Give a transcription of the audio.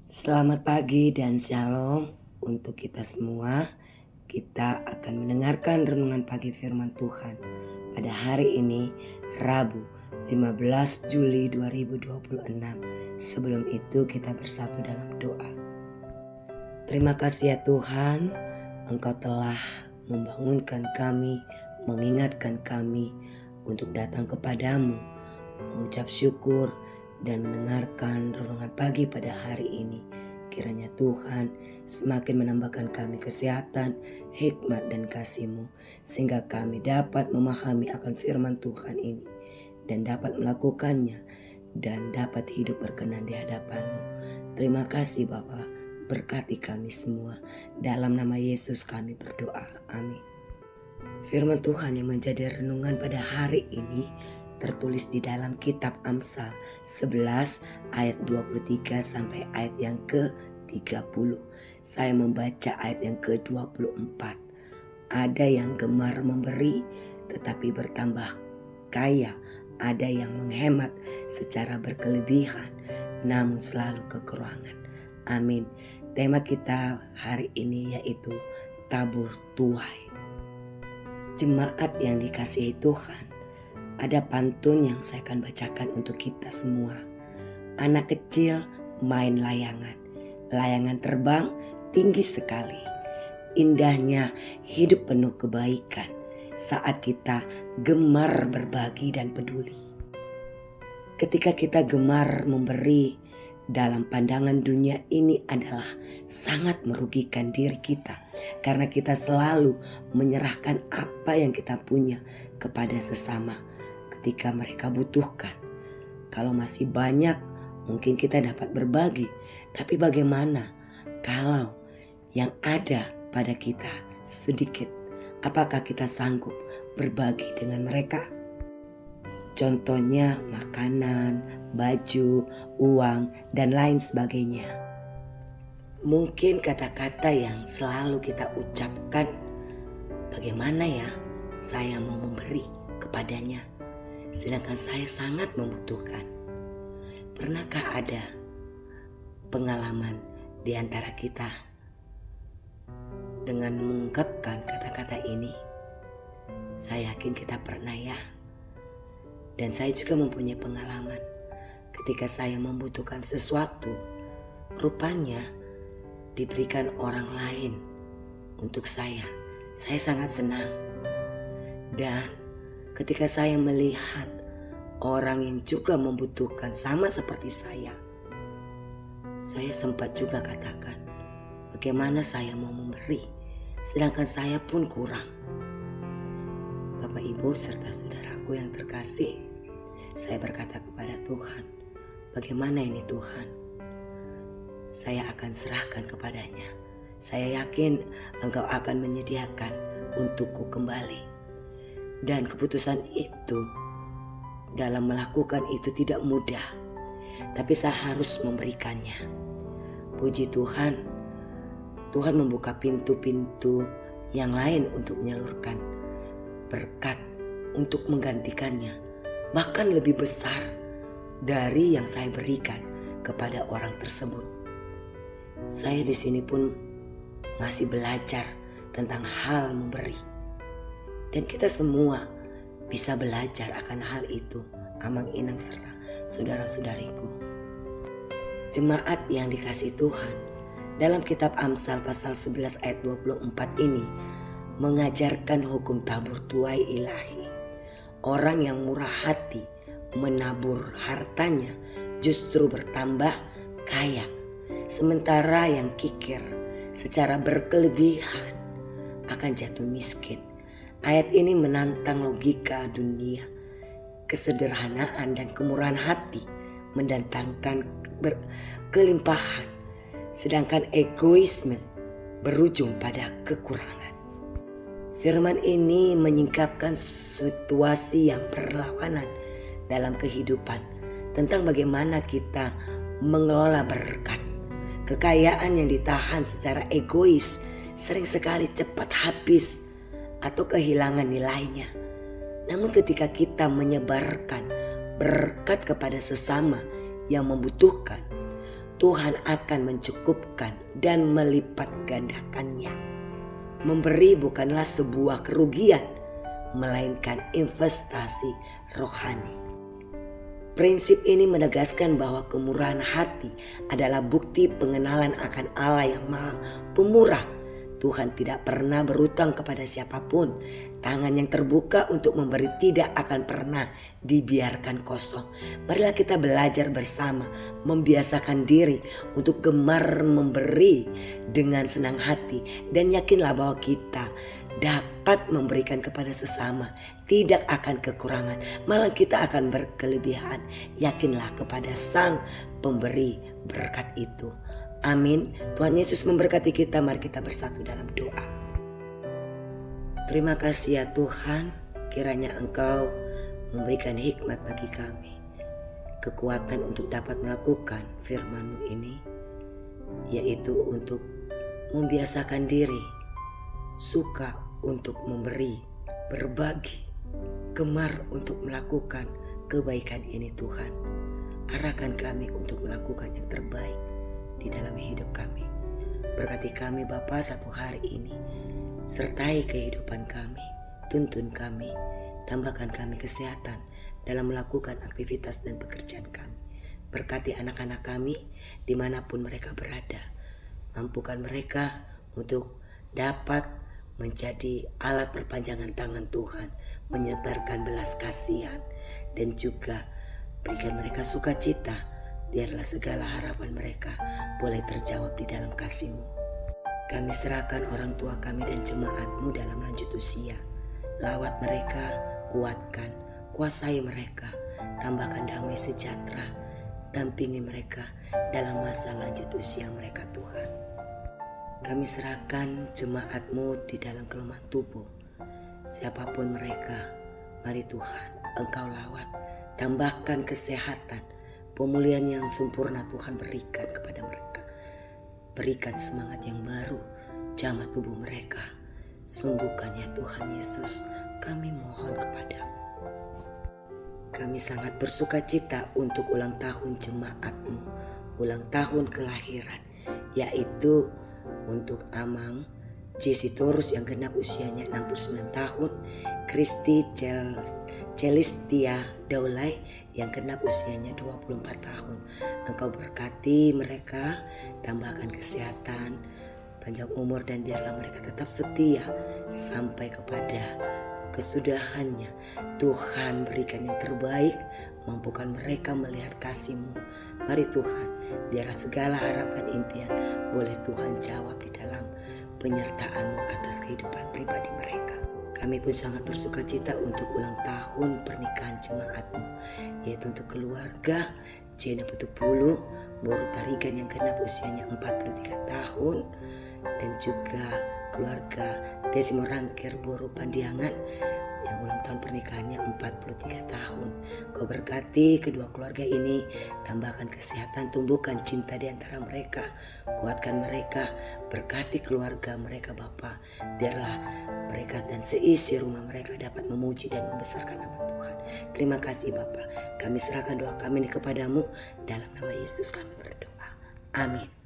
Selamat pagi dan shalom untuk kita semua. Kita akan mendengarkan renungan pagi firman Tuhan pada hari ini, Rabu 15 Juli 2026. Sebelum itu kita bersatu dalam doa. Terima kasih ya Tuhan, Engkau telah membangunkan kami, mengingatkan kami untuk datang kepadamu, mengucap syukur dan mendengarkan renungan pagi pada hari ini. Kiranya Tuhan semakin menambahkan kami kesehatan, hikmat dan kasih-Mu, sehingga kami dapat memahami akan firman Tuhan ini dan dapat melakukannya dan dapat hidup berkenan di hadapan-Mu. Terima kasih Bapa, berkati kami semua. Dalam nama Yesus kami berdoa, amin. Firman Tuhan yang menjadi renungan pada hari ini tertulis di dalam kitab Amsal 11 ayat 23 sampai ayat yang ke-30. Saya membaca ayat yang ke-24. Ada yang gemar memberi tetapi bertambah kaya, ada yang menghemat secara berkelebihan namun selalu kekurangan. Amin. Tema kita hari ini yaitu tabur tuai. Jemaat yang dikasihi Tuhan, ada pantun yang saya akan bacakan untuk kita semua. Anak kecil main layangan, layangan terbang tinggi sekali. Indahnya hidup penuh kebaikan saat kita gemar berbagi dan peduli. Ketika kita gemar memberi, dalam pandangan dunia ini adalah sangat merugikan diri kita, karena kita selalu menyerahkan apa yang kita punya kepada sesama ketika mereka butuhkan. Kalau masih banyak mungkin kita dapat berbagi, tapi bagaimana kalau yang ada pada kita sedikit? Apakah kita sanggup berbagi dengan mereka? Contohnya makanan, baju, uang, dan lain sebagainya. Mungkin kata-kata yang selalu kita ucapkan, bagaimana ya saya mau memberi kepadanya, sedangkan saya sangat membutuhkan. Pernahkah ada pengalaman di antara kita dengan mengungkapkan kata-kata ini? Saya yakin kita pernah ya. Dan saya juga mempunyai pengalaman ketika saya membutuhkan sesuatu, rupanya diberikan orang lain untuk saya. Saya sangat senang. Dan ketika saya melihat orang yang juga membutuhkan sama seperti saya sempat juga katakan, bagaimana saya mau memberi sedangkan saya pun kurang. Bapak, Ibu, serta saudaraku yang terkasih, saya berkata kepada Tuhan, bagaimana ini Tuhan? Saya akan serahkan kepadanya. Saya yakin Engkau akan menyediakan untukku kembali. Dan keputusan itu, dalam melakukan itu tidak mudah, tapi saya harus memberikannya. Puji Tuhan, Tuhan membuka pintu-pintu yang lain untuk menyalurkan berkat untuk menggantikannya, bahkan lebih besar dari yang saya berikan kepada orang tersebut. Saya di sini pun masih belajar tentang hal memberi, dan kita semua bisa belajar akan hal itu, Amang Inang serta saudara-saudariku. Jemaat yang dikasihi Tuhan, dalam kitab Amsal pasal 11 ayat 24 ini mengajarkan hukum tabur tuai ilahi. Orang yang murah hati menabur hartanya justru bertambah kaya, sementara yang kikir secara berkelebihan akan jatuh miskin. Ayat ini menantang logika dunia. Kesederhanaan dan kemurahan hati mendatangkan kelimpahan, sedangkan egoisme berujung pada kekurangan. Firman ini menyingkapkan situasi yang berlawanan dalam kehidupan tentang bagaimana kita mengelola berkat. Kekayaan yang ditahan secara egois sering sekali cepat habis atau kehilangan nilainya. Namun ketika kita menyebarkan berkat kepada sesama yang membutuhkan, Tuhan akan mencukupkan dan melipat gandakannya. Memberi bukanlah sebuah kerugian, melainkan investasi rohani. Prinsip ini menegaskan bahwa kemurahan hati adalah bukti pengenalan akan Allah yang Maha Pemurah. Tuhan tidak pernah berutang kepada siapapun. Tangan yang terbuka untuk memberi tidak akan pernah dibiarkan kosong. Marilah kita belajar bersama, membiasakan diri untuk gemar memberi dengan senang hati. Dan yakinlah bahwa kita dapat memberikan kepada sesama, tidak akan kekurangan, malah kita akan berkelebihan. Yakinlah kepada Sang Pemberi berkat itu. Amin. Tuhan Yesus memberkati kita. Mari kita bersatu dalam doa. Terima kasih ya Tuhan, kiranya Engkau memberikan hikmat bagi kami, kekuatan untuk dapat melakukan firman-Mu ini, yaitu untuk membiasakan diri, suka untuk memberi, berbagi, gemar untuk melakukan kebaikan ini Tuhan. Arahkan kami untuk melakukan yang terbaik di dalam hidup kami. Berkati kami Bapa satu hari ini. Sertai kehidupan kami. Tuntun kami. Tambahkan kami kesehatan dalam melakukan aktivitas dan pekerjaan kami. Berkati anak-anak kami dimanapun mereka berada. Mampukan mereka untuk dapat menjadi alat perpanjangan tangan Tuhan. Menyebarkan belas kasihan. Dan juga berikan mereka sukacita. Biarlah segala harapan mereka boleh terjawab di dalam kasih-Mu. Kami serahkan orang tua kami dan jemaat-Mu dalam lanjut usia. Lawat mereka, kuatkan, kuasai mereka, tambahkan damai sejahtera, dampingi mereka dalam masa lanjut usia mereka Tuhan. Kami serahkan jemaat-Mu di dalam kelemahan tubuh. Siapapun mereka, mari Tuhan Engkau lawat, tambahkan kesehatan, pemulihan yang sempurna Tuhan berikan kepada mereka. Berikan semangat yang baru, jamah tubuh mereka. Sembuhkan ya Tuhan Yesus, kami mohon kepadamu. Kami sangat bersuka cita untuk ulang tahun jemaat-Mu, ulang tahun kelahiran, yaitu untuk Amang Jesse Torus yang genap usianya 69 tahun, Kristi Celistia Daulay yang genap usianya 24 tahun. Engkau berkati mereka, tambahkan kesehatan, panjang umur, dan biarlah mereka tetap setia sampai kepada kesudahannya. Tuhan berikan yang terbaik, mampukan mereka melihat kasih-Mu. Mari Tuhan, biarlah segala harapan impian boleh Tuhan jawab di dalam penyertaan-Mu atas kehidupan pribadi mereka. Kami pun sangat bersuka cita untuk ulang tahun pernikahan jemaat-Mu, yaitu untuk keluarga Jena Putupulu, Boru Tarigan yang genap usianya 43 tahun, dan juga keluarga Desimo Rangkir Boru Pandiangan yang ulang tahun pernikahannya 43 tahun. Kau berkati kedua keluarga ini, tambahkan kesehatan, tumbuhkan cinta di antara mereka, kuatkan mereka, berkati keluarga mereka Bapa. Biarlah mereka dan seisi rumah mereka dapat memuji dan membesarkan nama Tuhan. Terima kasih Bapa. Kami serahkan doa kami ini kepadamu, dalam nama Yesus kami berdoa. Amin.